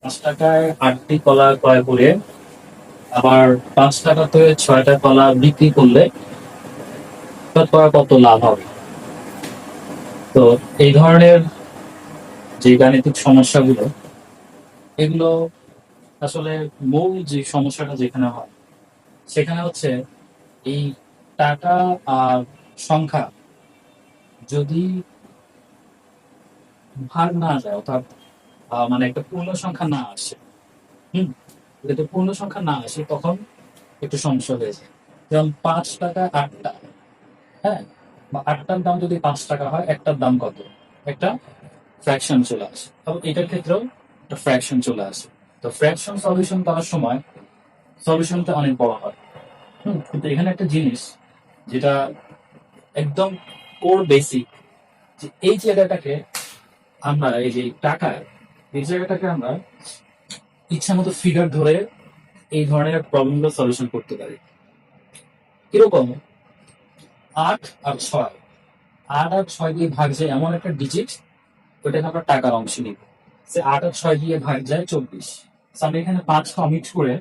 ৳৫ ৮টি কলা ক্রয় করে আবার ৳৫ ৬টা কলা বিক্রি করলে শতকরা কত লাভ হবে? তো এই ধরনের যে গাণিতিক সমস্যাগুলো, এগুলো আসলে মূল যে সমস্যাটা যেখানে হয়, সেখানে হচ্ছে এই টাকা আর সংখ্যা যদি ভাগ না যায়, অর্থাৎ মানে একটা পূর্ণ সংখ্যা না আসে, হুম? যদি পূর্ণ সংখ্যা না আসে তখন একটু সমস্যা হয়ে যায়। যেমন ৳৫ ৮টা, হ্যাঁ? বা ৮টার দাম যদি ৳৫ হয়, একটার দাম কত? একটা ফ্র্যাকশন চলে আসে। এবং এটার ক্ষেত্রেও একটা ফ্র্যাকশন চলে আসে। তো ফ্র্যাকশন সলিউশন করার সময় সলিউশনটা অনেক বড় হয়। কিন্তু এখানে একটা জিনিস যেটা একদম কোর বেসিক, যে এই জায়গাটাকে আমরা এই যে টাকা, এই জায়গাটাকে আমরা ইচ্ছা মতো ফিগার ধরে এই ধরনের প্রবলেমগুলো সলিউশন করতে পারি। কিরকম? ৮ আর ৬, ৮ আর ৬ দিয়ে ভাগ যায় এমন একটা ডিজিট, ওটাকে আমরা টাকার অংশ নিব। সে ৮ আর ৬ দিয়ে ভাগ যায় ২৪। আমি এখানে ৫ কমিট করে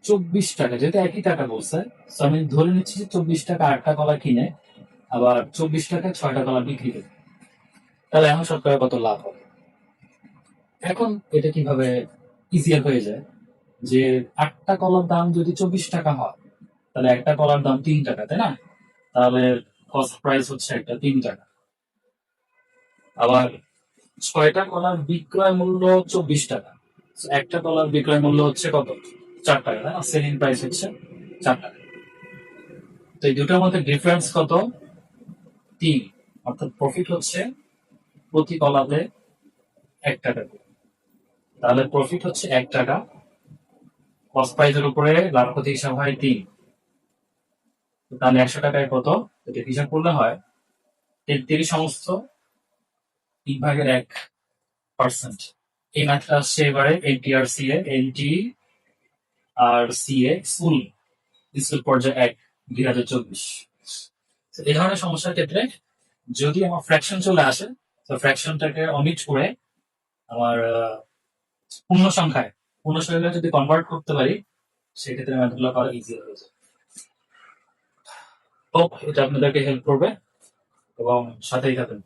৳২৪, যেহেতু একই টাকা বলছে, আমি ধরে নিচ্ছি যে ৳২৪ ৮টা কলা কিনে আবার ৳২৪ ৬টা কলা বিক্রি করে। তাহলে এখন শতকরা কত লাভ হবে? এখন এটা কিভাবে ইজিয়ার হয়ে যায়, যে ৮টা কলার দাম যদি ৳২৪ হয়, তাহলে একটা কলার দাম ৳৩, তাই না? তাহলে কস্ট প্রাইস হচ্ছে একটা ৳৩। আবার ৬টা কলার বিক্রয় মূল্য ৳২৪। একটা কলার বিক্রয় মূল্য হচ্ছে কত? ৳৪, তাই না? সেলিং প্রাইস হচ্ছে ৳৪। তো এই দুটোর মধ্যে ডিফারেন্স কত? ৩। অর্থাৎ প্রফিট হচ্ছে প্রতি কলাতে ৳১ করে। তাহলে প্রফিট হচ্ছে ৳১, কস্ট প্রাইসের উপরে লাভ ক্ষতি হিসাব হয় ৩। তাহলে ৳১০০ কত? এটা হিসাব করলে হয় ৩৩ সমস্ত ৩/১%। এই ম্যাথটা আসছে এবারে এনটিআরসি এ, এনটি আর সিএ স্কুল, স্কুল পর্যায়ে ১, ২০২৪। এই ধরনের সমস্যার ক্ষেত্রে যদি আমার ফ্র্যাকশন চলে আসে, তো ফ্র্যাকশনটাকে অমিট করে আমার পূর্ণ সংখ্যায়, পূর্ণ সংখ্যায় যদি কনভার্ট করতে পারি, সেক্ষেত্রে ম্যাথগুলো করা ইজি হয়ে যায়। হোপ এটা আপনাদেরকে হেল্প করবে এবং সাথেই থাকুন।